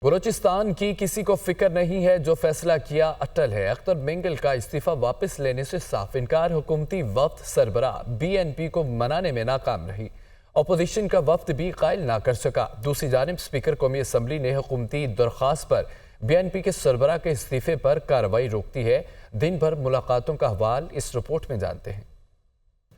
बलूचिस्तान की किसी को फिक्र नहीं है, जो फैसला किया अटल है। अख्तर मेंगल का इस्तीफा वापस लेने से साफ इनकार। हुकूमती वफ्द सरबराह बीएनपी को मनाने में नाकाम रही। अपोजिशन का वफ्द भी कायल ना कर सका। दूसरी जानिब स्पीकर कौमी असम्बली ने हुकूमती दरख्वास्त पर बीएनपी के सरबराह के इस्तीफे पर कार्रवाई रोकती है। दिन भर मुलाकातों का हवाल इस रिपोर्ट में जानते हैं।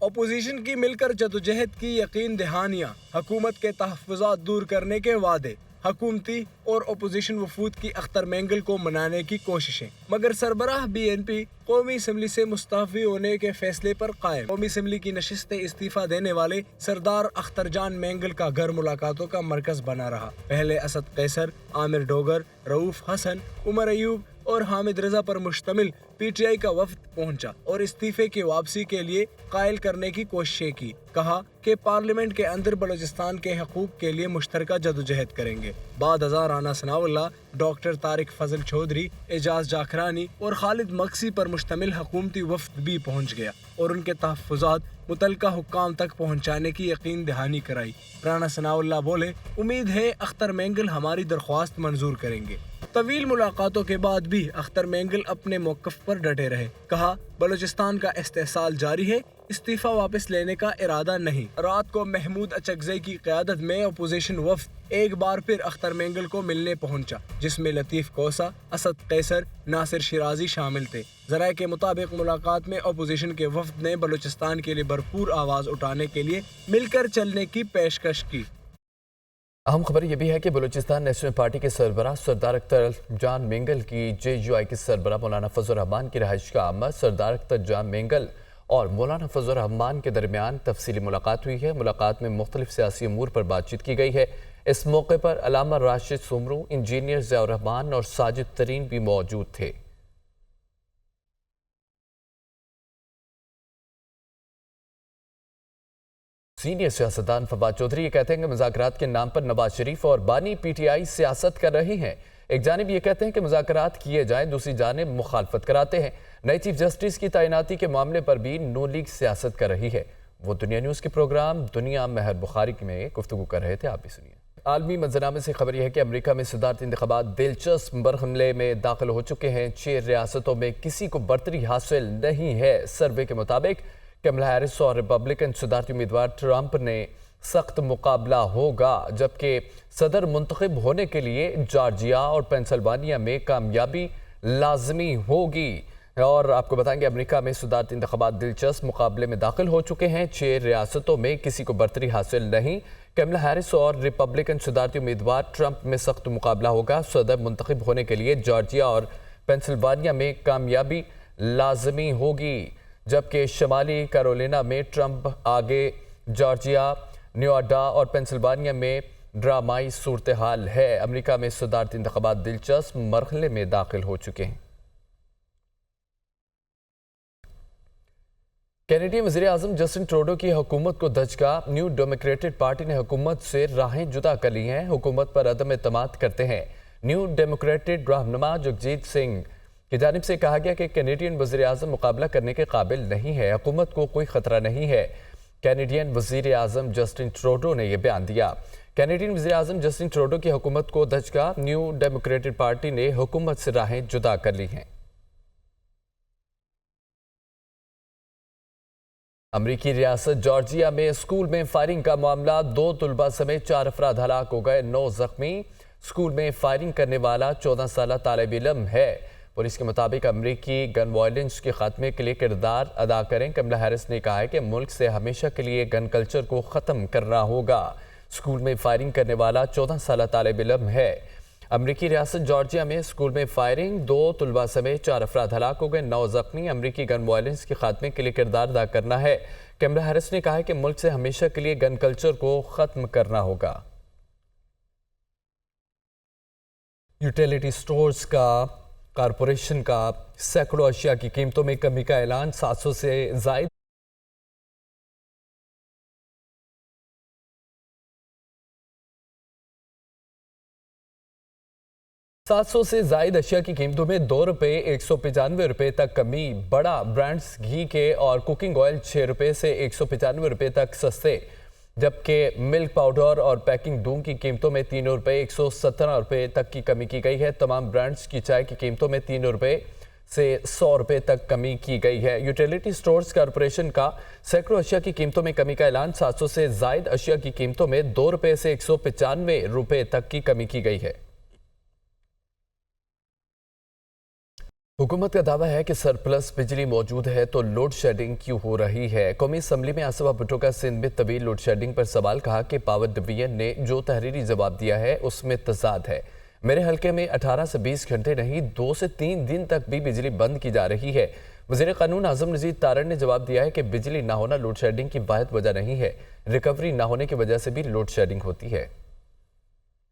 अपोजिशन की मिलकर जदोजहद की यकीन दहानियां, हुकूमत के तहफ़्फ़ुज़ात दूर करने के वादे, हुकूमती और अपोजिशन वफूद की अख्तर मेंगल को मनाने की कोशिशें, मगर सरबराह बीएनपी कौमी असम्बली से मुस्तफ़ी होने के फैसले पर कायम। कौमी असम्बली की नशिस्त इस्तीफा देने वाले सरदार अख्तर जान मेंगल का घर मुलाकातों का मरकज बना रहा। पहले असद कैसर, आमिर डोगर, रऊफ हसन, उमर अयूब और हामिद रजा पर मुश्तमिल पीटीआई का वफ्द पहुंचा और इस्तीफे की वापसी के लिए कायल करने की कोशिशें की। कहा कि पार्लियामेंट के अंदर बलूचिस्तान के हकूक के लिए मुश्तरका जदोजहद करेंगे। बाद हज़ार राना सनाउल्लाह, डॉक्टर तारिक फजल चौधरी, एजाज जाखरानी और खालिद मक्सी पर मुश्तमिल हुकूमती वफ्द भी पहुंच गया और उनके तहफ़्फ़ुज़ात मुतलका हुक्काम तक पहुंचाने की यकीन दहानी कराई। राना सनाउल्लाह बोले, उम्मीद है अख्तर मेंगल हमारी दरख्वास्त मंजूर करेंगे। तवील मुलाकातों के बाद भी अख्तर मेंगल अपने मौक़िफ़ पर डटे रहे। कहा, बलूचिस्तान का इस्तेहसाल जारी है, इस्तीफा वापस लेने का इरादा नहीं। रात को महमूद अचकज़ई की क़यादत में अपोजिशन वफ्द एक बार फिर अख्तर मेंगल को मिलने पहुंचा, जिसमें लतीफ़ कोसा, असद कैसर, नासिर शिराजी शामिल थे। ज़राए के मुताबिक मुलाकात में अपोजिशन के वफ्द ने बलूचिस्तान के लिए भरपूर आवाज़ उठाने के लिए मिलकर चलने की पेशकश की। अहम खबर यह भी है कि बलूचिस्तान नेशनल पार्टी के सरबराह सरदार अख्तर जान मेंगल की जेयूआई के सरबराह मौलाना फजल रहमान की रहाइश का आमद। सरदार अख्तर जान मेंगल और मौलाना फजल रहमान के दरमियान तफसीली मुलाकात हुई है। मुलाकात में मुख्तलिफ सियासी अमूर पर बातचीत की गई है। इस मौके पर अलामा राशिद सुमरू, इंजीनियर ज़ियाउर रहमान और साजिद तरीन भी मौजूद थे। सीनियर सियासतदान फवाद चौधरी ये कहते हैं कि मुज़ाकरात के नाम पर नवाज शरीफ और बानी पीटीआई सियासत कर रही हैं। एक जानिब ये कहते हैं कि मुज़ाकरात किए जाएं, दूसरी जानिब मुखालफत कराते हैं। नए चीफ जस्टिस की तैनाती के मामले पर भी नून लीग सियासत कर रही है। वो दुनिया न्यूज़ के प्रोग्राम दुनिया महर बुखारी में गुफ्तगू कर रहे थे, आप भी सुनिए। आलमी मंजरनामे से खबर यह है कि अमरीका में सदारती इंतखाबात दिलचस्प मरहले में दाखिल हो चुके हैं। 6 रियासतों में किसी को बरतरी हासिल नहीं है। सर्वे के मुताबिक कमला हैरिस और रिपब्लिकन सदारती उम्मीदवार ट्रंप ने सख्त मुकाबला होगा, जबकि सदर मुंतखब होने के लिए जॉर्जिया और पेंसिल्वानिया में कामयाबी लाजमी होगी। और आपको बताएंगे अमेरिका में सदारती इंतखाबात दिलचस्प मुकाबले में दाखिल हो चुके हैं। 6 रियासतों में किसी को बरतरी हासिल नहीं। कमला हैरिस और रिपब्लिकन सदारती उम्मीदवार ट्रंप में सख्त मुकाबला होगा। सदर मुंतखब होने के लिए जॉर्जिया और पेंसिल्वानिया में कामयाबी लाजमी होगी, जबकि शमाली कैरोलिना में ट्रंप आगे। जॉर्जिया, न्यूयार्डा और पेंसिल्वानिया में ड्रामाई सूरत हाल है। अमेरिका में सदारती इंतखाबात दिलचस्प मरहले में दाखिल हो चुके हैं। कैनेडियन वज़ीर आज़म जस्टिन ट्रूडो की हुकूमत को दचका। न्यू डेमोक्रेटिक पार्टी ने हुकूमत से राहें जुदा कर ली हैं। हुकूमत पर अदम एतमाद करते हैं। न्यू डेमोक्रेटिक रहनुमा जगजीत सिंह की जानिब से कहा गया कि कैनेडियन वज़ीर आज़म मुकाबला करने के काबिल नहीं है। हुकूमत को कोई खतरा नहीं है। कैनेडियन वज़ीर आज़म जस्टिन ट्रूडो ने यह बयान दिया। कैनेडियन वज़ीर आज़म जस्टिन ट्रूडो की हुकूमत को दचका। न्यू डेमोक्रेटिक पार्टी ने हुकूमत से राहें जुदा कर ली हैं। अमरीकी रियासत जॉर्जिया में स्कूल में फायरिंग का मामला। 2 तलबा समेत 4 अफराद हलाक हो गए, 9 जख्मी। स्कूल में फायरिंग करने वाला 14 साल तालिब इल्म है। पुलिस के मुताबिक अमरीकी गन वायलेंस के खात्मे के लिए किरदार अदा करें। कमला हैरिस ने कहा है कि मुल्क से हमेशा के लिए गन कल्चर को ख़त्म करना होगा। स्कूल में फायरिंग करने वाला 14 साल तालिब इल्म है। अमरीकी रियासत जॉर्जिया में स्कूल में फायरिंग, 2 तलबा समेत 4 अफराद हलाक हो गए, 9 जख्मी। अमरीकी गन वायलेंस के खात्मे के लिए किरदार अदा करना है। कमला हैरिस ने कहा है कि मुल्क से हमेशा के लिए गन कल्चर को ख़त्म करना होगा। यूटिलिटी स्टोर्स का कारपोरेशन का सैकड़ों अशिया की कीमतों में कमी का ऐलान। 700 से जायद अशिया की कीमतों में 2 रुपये 195 रुपये तक कमी। बड़ा ब्रांड्स घी के और कुकिंग ऑयल 6 रुपये से 195 रुपये तक सस्ते। जबकि मिल्क पाउडर और पैकिंग दूध की कीमतों में 3 रुपये 117 रुपये तक की कमी की गई है। तमाम ब्रांड्स की चाय की कीमतों में 3 रुपये से 100 रुपये तक कमी की गई है। यूटिलिटी स्टोर्स कॉरपोरेशन का सैकड़ों अशिया की कीमतों में कमी का ऐलान। 700 से जायद अशिया की कीमतों में 2 रुपये से 195 रुपये तक की कमी की गई है। हुकूमत का दावा है कि सरप्लस बिजली मौजूद है तो लोड शेडिंग क्यों हो रही है। कौमी असम्बली में आसिफ भुट्टो का सिंध में तवील लोड शेडिंग पर सवाल। कहा कि पावर डिवीजन ने जो तहरीरी जवाब दिया है उसमें तजाद है। मेरे हल्के में 18 से 20 घंटे नहीं 2 से 3 दिन तक भी बिजली बंद की जा रही है। वज़ीर कानून आज़म नज़ीर तारड़ ने जवाब दिया है कि बिजली ना होना लोड शेडिंग की वाहिद वजह नहीं है, रिकवरी ना होने की वजह से भी लोड शेडिंग होती है।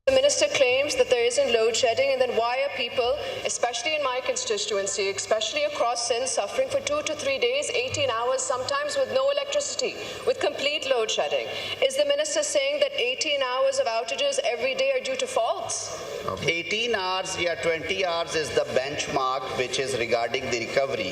The minister claims that there isn't load shedding, and then why are people, especially in my constituency, especially across Sindh, suffering for 2 to 3 days, 18 hours, sometimes with no electricity, with complete load shedding? Is the minister saying that 18 hours of outages every day are due to faults? 18 hours or 20 hours is the benchmark which is regarding the recovery.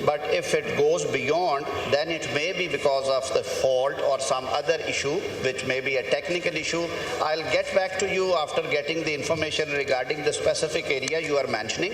But if it goes beyond, then it may be because of the fault or some other issue, which may be a technical issue. I'll get back to you after getting the information regarding the specific area you are mentioning.